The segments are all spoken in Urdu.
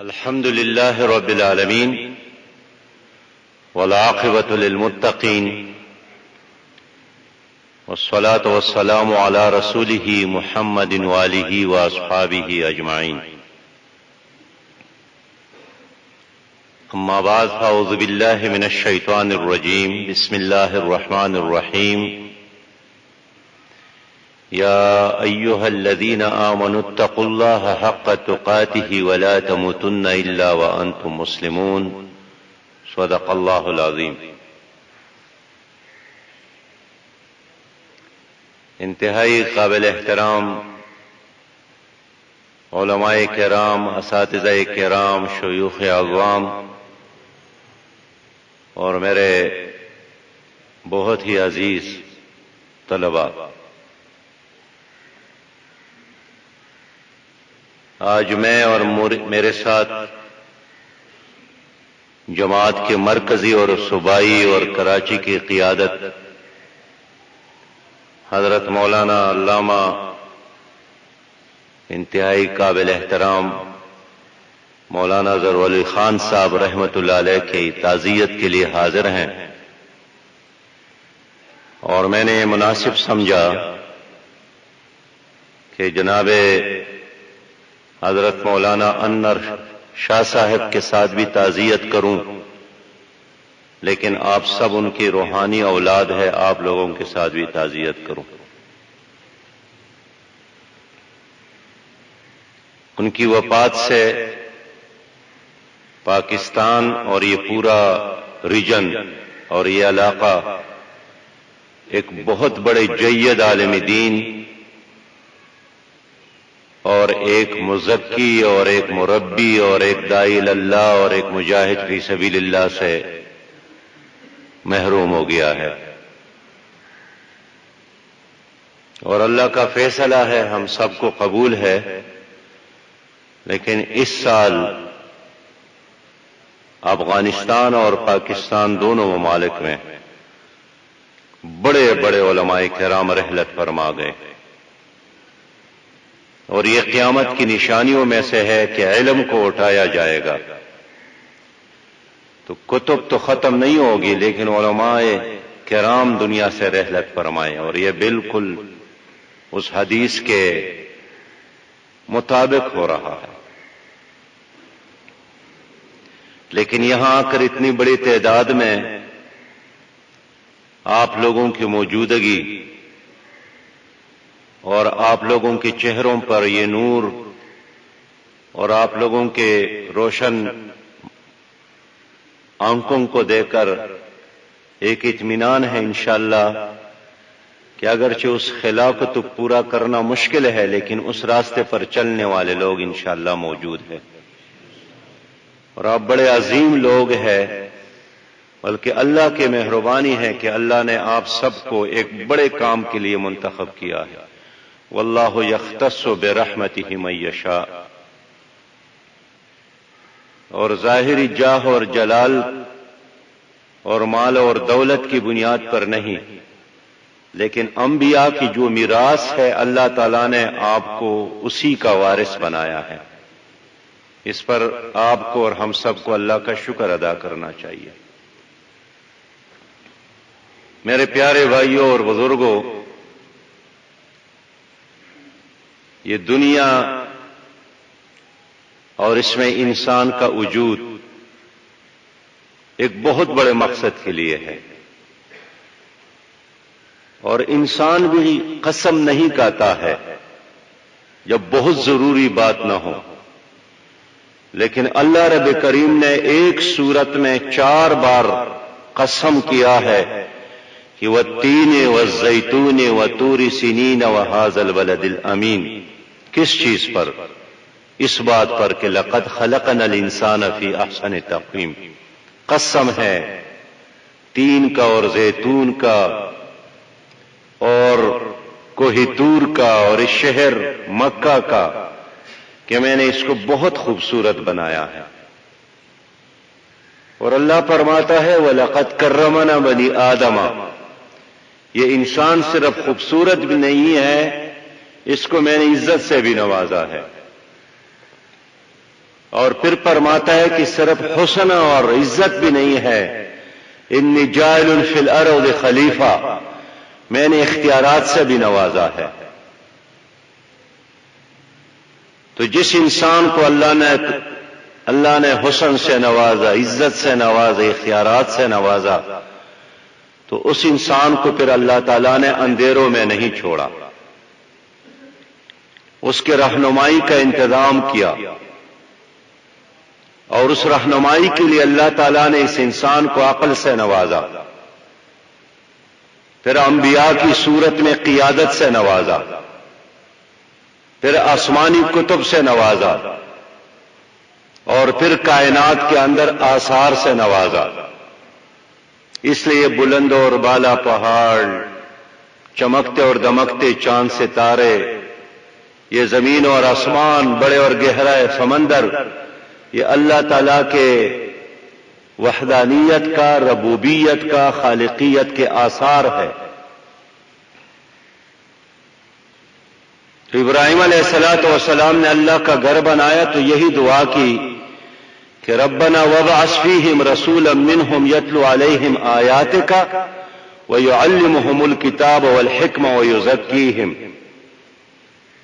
الحمد لله رب العالمين والعاقبة للمتقين والصلاة والسلام على رسوله محمد وآله وأصحابه أجمعين. أما بعد فأعوذ بالله من الشيطان الرجيم. بسم الله الرحمن الرحيم. يا أيها الذين آمنوا اتقوا الله حق تقاته ولا تموتن إلا وأنتم مسلمون. صدق الله العظيم. انتہائی قابل احترام علماء کرام، اساتذہ کرام، شیوخ اعظام اور میرے بہت ہی عزیز طلباء، آج میں اور میرے ساتھ جماعت کے مرکزی اور صوبائی اور کراچی کی قیادت حضرت مولانا علامہ انتہائی قابل احترام مولانا ظہور علی خان صاحب رحمۃ اللہ علیہ کی تعزیت کے لیے حاضر ہیں، اور میں نے مناسب سمجھا کہ جناب حضرت مولانا انور شاہ صاحب کے ساتھ بھی تعزیت کروں، لیکن آپ سب ان کی روحانی اولاد ہے، آپ لوگوں کے ساتھ بھی تعزیت کروں. ان کی وفات سے پاکستان اور یہ پورا ریجن اور یہ علاقہ ایک بہت بڑے جید عالم دین اور ایک مزکی اور ایک مربی اور ایک داعی اللہ اور ایک مجاہد فی سبیل اللہ سے محروم ہو گیا ہے. اور اللہ کا فیصلہ ہے، ہم سب کو قبول ہے، لیکن اس سال افغانستان اور پاکستان دونوں ممالک میں بڑے بڑے علماء کرام رحلت فرما گئے، اور یہ قیامت کی نشانیوں میں سے ہے کہ علم کو اٹھایا جائے گا. تو کتب تو ختم نہیں ہوگی، لیکن علماء کرام دنیا سے رحلت فرمائیں، اور یہ بالکل اس حدیث کے مطابق ہو رہا ہے. لیکن یہاں آ کر اتنی بڑی تعداد میں آپ لوگوں کی موجودگی اور آپ لوگوں کے چہروں پر یہ نور اور آپ لوگوں کے روشن آنکھوں کو دیکھ کر ایک اطمینان ہے انشاءاللہ کہ اگرچہ اس خلا کو تو پورا کرنا مشکل ہے، لیکن اس راستے پر چلنے والے لوگ انشاءاللہ موجود ہیں، اور آپ بڑے عظیم لوگ ہیں، بلکہ اللہ کی مہربانی ہے کہ اللہ نے آپ سب کو ایک بڑے کام کے لیے منتخب کیا ہے. واللہ یختص برحمتہ من یشاء. اور ظاہری جاہ اور جلال اور مال اور دولت کی بنیاد پر نہیں، لیکن انبیاء کی جو میراث ہے اللہ تعالیٰ نے آپ کو اسی کا وارث بنایا ہے. اس پر آپ کو اور ہم سب کو اللہ کا شکر ادا کرنا چاہیے. میرے پیارے بھائیوں اور بزرگوں، یہ دنیا اور اس میں انسان کا وجود ایک بہت بڑے مقصد کے لیے ہے، اور انسان بھی قسم نہیں کھاتا ہے جب بہت ضروری بات نہ ہو، لیکن اللہ رب کریم نے ایک سورت میں 4 بار قسم کیا ہے کہ وَالتِّینِ وَالزَّیتُونِ وَطُورِ سِنِینَ وَهَٰذَا الْبَلَدِ الْأَمِینِ. کس چیز پر؟ اس بات پر کہ لَقَدْ خَلَقْنَا الْإِنسَانَ فِي أَحْسَنِ تَقْوِیمٍ. قسم ہے تین کا اور زیتون کا اور کوہ طور کا اور اس شہر مکہ کا کہ میں نے اس کو بہت خوبصورت بنایا ہے. اور اللہ فرماتا ہے وَلَقَدْ كَرَّمْنَا بَنِي آدَمَ. یہ انسان صرف خوبصورت بھی نہیں ہے، اس کو میں نے عزت سے بھی نوازا ہے. اور پھر فرماتا ہے کہ صرف حسن اور عزت بھی نہیں ہے، انی جاعل فی الارض خلیفہ، میں نے اختیارات سے بھی نوازا ہے۔ تو جس انسان کو اللہ نے حسن سے نوازا، عزت سے نوازا، اختیارات سے نوازا، تو اس انسان کو پھر اللہ تعالیٰ نے اندھیروں میں نہیں چھوڑا، اس کے رہنمائی کا انتظام کیا، اور اس رہنمائی کے لیے اللہ تعالیٰ نے اس انسان کو عقل سے نوازا، پھر انبیاء کی صورت میں قیادت سے نوازا، پھر آسمانی کتب سے نوازا، اور پھر کائنات کے اندر آثار سے نوازا۔ اس لیے بلند اور بالا پہاڑ، چمکتے اور دمکتے چاند ستارے، یہ زمین اور آسمان، بڑے اور گہرا سمندر، یہ اللہ تعالیٰ کے وحدانیت کا، ربوبیت کا، خالقیت کے آثار ہے۔ تو ابراہیم علیہ السلام نے اللہ کا گھر بنایا تو یہی دعا کی کہ ربنا وابعث فیہم رسولا منہم یتلو علیہم آیاتک ویعلمہم الکتاب والحکمہ ویزکیہم،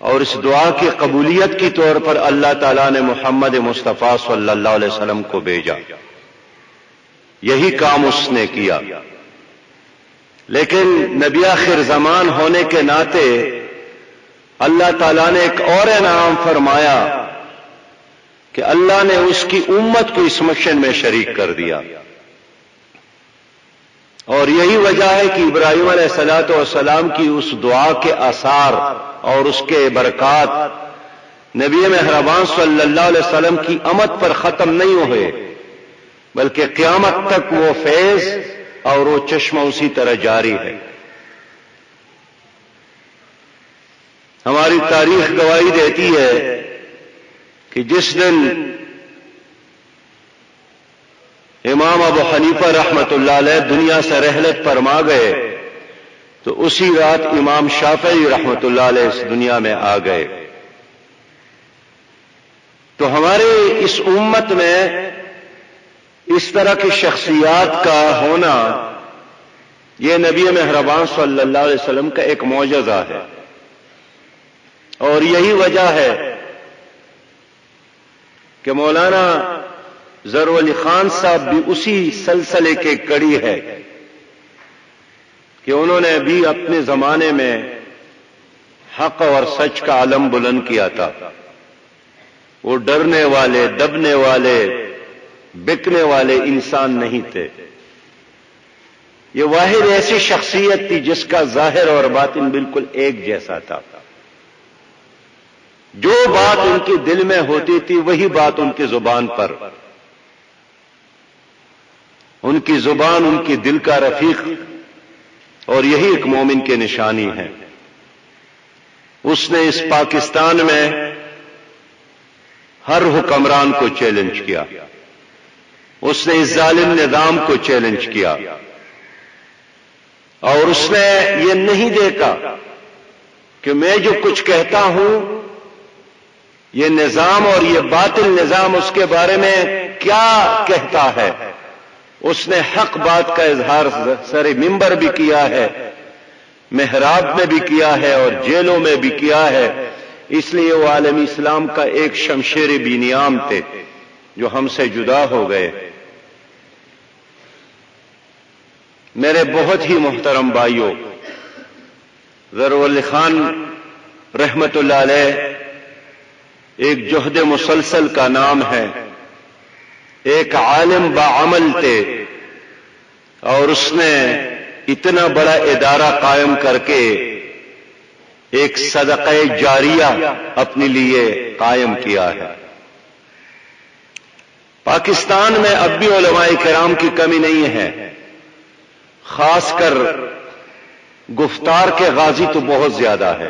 اور اس دعا کی قبولیت کی طور پر اللہ تعالیٰ نے محمد مصطفیٰ صلی اللہ علیہ وسلم کو بھیجا، یہی کام اس نے کیا۔ لیکن نبی آخر زمان ہونے کے ناطے اللہ تعالیٰ نے ایک اور انعام فرمایا کہ اللہ نے اس کی امت کو اس مشن میں شریک کر دیا، اور یہی وجہ ہے کہ ابراہیم علیہ السلام کی اس دعا کے آثار اور اس کے برکات نبی مہربان صلی اللہ علیہ وسلم کی امت پر ختم نہیں ہوئے، بلکہ قیامت تک وہ فیض اور وہ چشمہ اسی طرح جاری ہے۔ ہماری تاریخ گواہی دیتی ہے کہ جس دن امام ابو حنیفہ رحمت اللہ علیہ دنیا سے رحلت فرما گئے تو اسی رات امام شافعی رحمت اللہ علیہ اس دنیا میں آ گئے۔ تو ہمارے اس امت میں اس طرح کی شخصیات کا ہونا یہ نبی مہربان صلی اللہ علیہ وسلم کا ایک معجزہ ہے، اور یہی وجہ ہے کہ مولانا ظہور علی خان صاحب بھی اسی سلسلے کے کڑی ہے کہ انہوں نے بھی اپنے زمانے میں حق اور سچ کا علم بلند کیا تھا۔ وہ ڈرنے والے، دبنے والے، بکنے والے انسان نہیں تھے۔ یہ واحد ایسی شخصیت تھی جس کا ظاہر اور باطن بالکل ایک جیسا تھا۔ جو بات ان کے دل میں ہوتی تھی وہی بات ان کی زبان پر، ان کی زبان ان کے دل کا رفیق، اور یہی ایک مومن کی نشانی ہے۔ اس نے اس پاکستان میں ہر حکمران کو چیلنج کیا، اس نے اس ظالم نظام کو چیلنج کیا، اور اس نے یہ نہیں دیکھا کہ میں جو کچھ کہتا ہوں یہ نظام اور یہ باطل نظام اس کے بارے میں کیا کہتا ہے۔ اس نے حق بات کا اظہار سر منبر بھی کیا ہے، محراب میں بھی کیا ہے، اور جیلوں میں بھی کیا ہے۔ اس لیے وہ عالم اسلام کا ایک شمشیر بی نیام تھے جو ہم سے جدا ہو گئے۔ میرے بہت ہی محترم بھائیوں، ظہور علی خان رحمت اللہ علیہ ایک جہد مسلسل کا نام ہے، ایک عالم بعمل تھے، اور اس نے اتنا بڑا ادارہ قائم کر کے ایک صدقہ جاریہ اپنے لیے قائم کیا ہے۔ پاکستان میں اب بھی علماء کرام کی کمی نہیں ہے، خاص کر گفتار کے غازی تو بہت زیادہ ہے،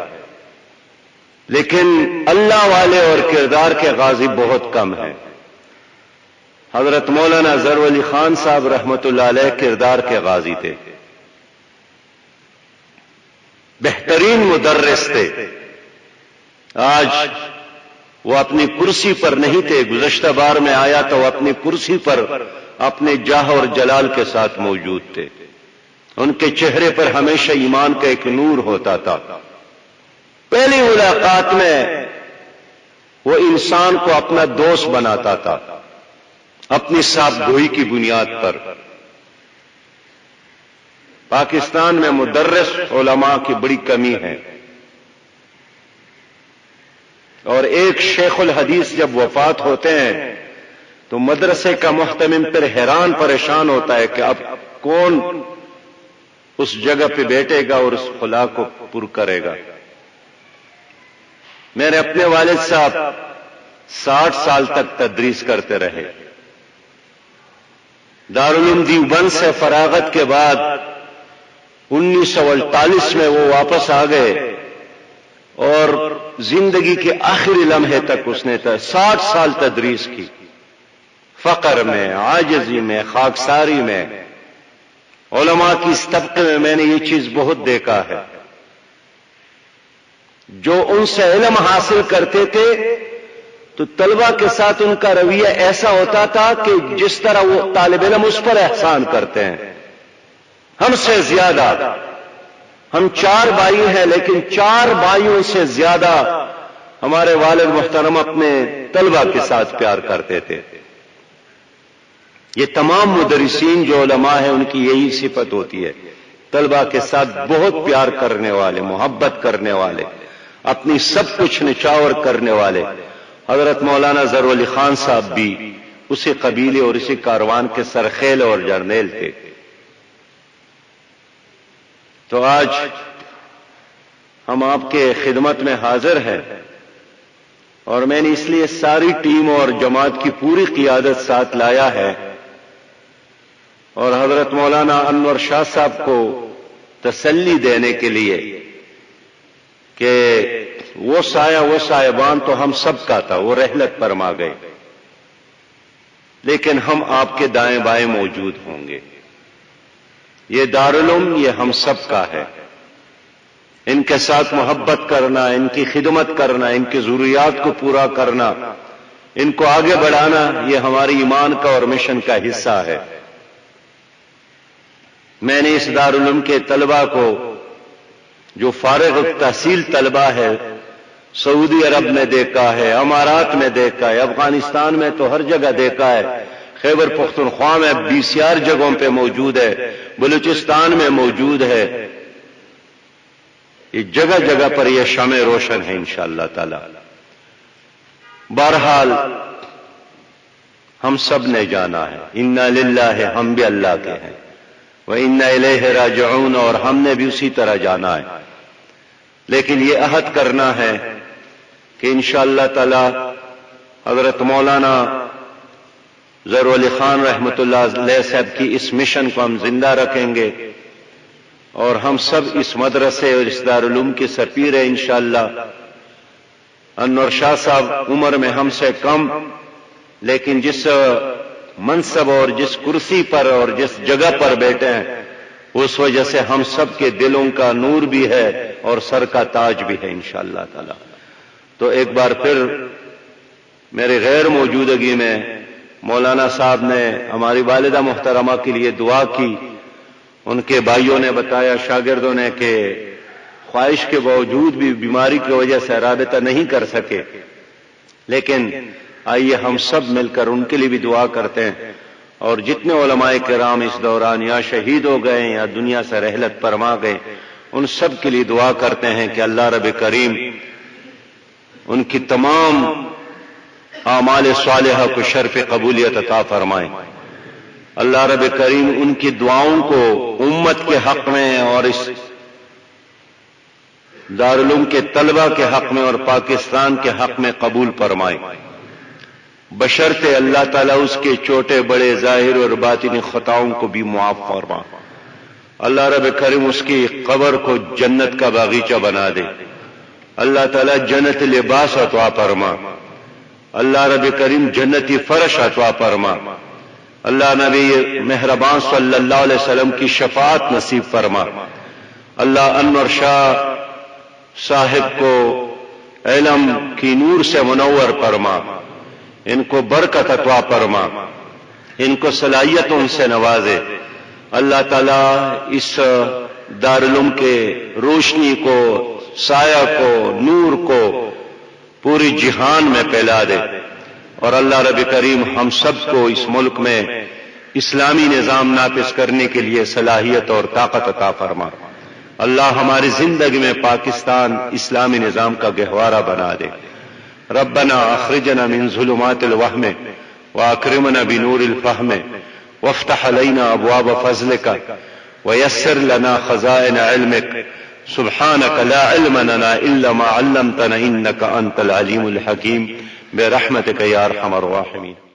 لیکن اللہ والے اور کردار کے غازی بہت کم ہیں۔ حضرت مولانا ظہور علی خان صاحب رحمت اللہ علیہ کردار کے غازی تھے، بہترین مدرس تھے۔ آج وہ اپنی کرسی پر نہیں تھے، گزشتہ بار میں آیا تو وہ اپنی کرسی پر اپنے جاہ اور جلال کے ساتھ موجود تھے. ان کے چہرے پر ہمیشہ ایمان کا ایک نور ہوتا تھا. پہلی ملاقات میں وہ انسان کو اپنا دوست بناتا تھا اپنی صاف گوئی کی بنیاد پر. پاکستان میں مدرس علماء کی بڑی کمی ہے، اور ایک شیخ الحدیث جب وفات ہوتے ہیں تو مدرسے کا محتمم پھر حیران پریشان ہوتا ہے کہ اب کون اس جگہ پہ بیٹھے گا اور اس خلا کو پر کرے گا. میرے اپنے والد صاحب 60 سال تک تدریس کرتے رہے. دارالعلوم دیوبند سے فراغت کے بعد 1948 میں وہ واپس آ گئے اور زندگی کے آخری لمحے تک اس نے 60 سال تدریس کی. فقر میں، عاجزی میں، خاکساری میں. علماء کی اس طبقے میں نے یہ چیز بہت دیکھا ہے. جو ان سے علم حاصل کرتے تھے تو طلبہ کے ساتھ ان کا رویہ ایسا ہوتا تھا کہ جس طرح وہ طالب علم اس پر احسان کرتے ہیں. ہم سے زیادہ، ہم 4 بھائی ہیں لیکن 4 بھائیوں سے زیادہ ہمارے والد محترم اپنے طلبہ کے ساتھ پیار کرتے تھے. یہ تمام مدرسین جو علماء ہیں ان کی یہی صفت ہوتی ہے، طلبہ کے ساتھ بہت پیار کرنے والے، محبت کرنے والے، اپنی سب کچھ نچاور کرنے والے. حضرت مولانا ظہور علی خان صاحب بھی اسی قبیلے اور اسی کاروان کے سرخیل اور جرنیل تھے. تو آج ہم آپ کے خدمت میں حاضر ہیں، اور میں نے اس لیے ساری ٹیم اور جماعت کی پوری قیادت ساتھ لایا ہے، اور حضرت مولانا انور شاہ صاحب کو تسلی دینے کے لیے کہ وہ سایہ، وہ سایبان تو ہم سب کا تھا، وہ رحلت فرما گئے، لیکن ہم آپ کے دائیں بائیں موجود ہوں گے. یہ دارالعلوم یہ ہم سب کا ہے. ان کے ساتھ محبت کرنا، ان کی خدمت کرنا، ان کی ضروریات کو پورا کرنا، ان کو آگے بڑھانا، یہ ہماری ایمان کا اور مشن کا حصہ ہے. میں نے اس دارالعلوم کے طلبہ کو، جو فارغ التحصیل طلبہ ہے، سعودی عرب میں دیکھا ہے، امارات میں دیکھا ہے، افغانستان میں تو ہر جگہ دیکھا ہے، خیبر پختونخوا میں 20 جگہوں پہ موجود ہے، بلوچستان میں موجود ہے. یہ جگہ جگہ پر یہ شمع روشن ہے انشاءاللہ تعالی. بہرحال ہم سب نے جانا ہے، انا للہ، ہم بھی اللہ کے ہیں، وَإِنَّا إِلَيْهِ رَاجِعُونَ، اور ہم نے بھی اسی طرح جانا ہے. لیکن یہ عہد کرنا ہے کہ انشاءاللہ تعالی حضرت مولانا ظہور علی خان رحمۃ اللہ علیہ صاحب کی اس مشن کو ہم زندہ رکھیں گے، اور ہم سب اس مدرسے اور اس دارالعلوم کے سفیر ہیں انشاءاللہ. انور شاہ صاحب عمر میں ہم سے کم، لیکن جس منصب اور جس کرسی پر اور جس جگہ پر بیٹھے ہیں اس وجہ سے ہم سب کے دلوں کا نور بھی ہے اور سر کا تاج بھی ہے انشاءاللہ تعالی. تو ایک بار پھر میرے غیر موجودگی میں مولانا صاحب نے ہماری والدہ محترمہ کے لیے دعا کی. ان کے بھائیوں نے بتایا، شاگردوں نے، کہ خواہش کے باوجود بھی بیماری کی وجہ سے رابطہ نہیں کر سکے، لیکن آئیے ہم سب مل کر ان کے لیے بھی دعا کرتے ہیں. اور جتنے علماء کرام اس دوران یا شہید ہو گئے یا دنیا سے رحلت فرما گئے، ان سب کے لیے دعا کرتے ہیں کہ اللہ رب کریم ان کی تمام اعمال صالحہ کو شرف قبولیت عطا فرمائے. اللہ رب کریم ان کی دعاؤں کو امت کے حق میں اور اس دارالعلوم کے طلبہ کے حق میں اور پاکستان کے حق میں قبول فرمائے، بشرطے اللہ تعالیٰ اس کے چھوٹے بڑے ظاہر اور باطنی خطاؤں کو بھی معاف فرما. اللہ رب کریم اس کی قبر کو جنت کا باغیچہ بنا دے. اللہ تعالیٰ جنت لباس عطا فرما. اللہ رب کریم جنتی فرش عطا فرما. اللہ نبی مہربان صلی اللہ علیہ وسلم کی شفاعت نصیب فرما. اللہ انور شاہ صاحب کو علم کی نور سے منور فرما، ان کو برکت عطا فرما، ان کو صلاحیتوں سے نوازے۔ اللہ تعالیٰ اس دارالعلوم کے روشنی کو، سایہ کو، نور کو پوری جہان میں پھیلا دے، اور اللہ رب کریم ہم سب کو اس ملک میں اسلامی نظام نافذ کرنے کے لیے صلاحیت اور طاقت عطا فرما۔ اللہ ہماری زندگی میں پاکستان اسلامی نظام کا گہوارہ بنا دے۔ ربنا اخرجنا من ظلمات الوهم واکرمنا بنور الفهم وافتح علينا ابواب فضلك ويسر لنا خزائن علمك سبحانك لا علم لنا الا ما علمتنا انك انت العليم الحكيم برحمتك يا ارحم الراحمين۔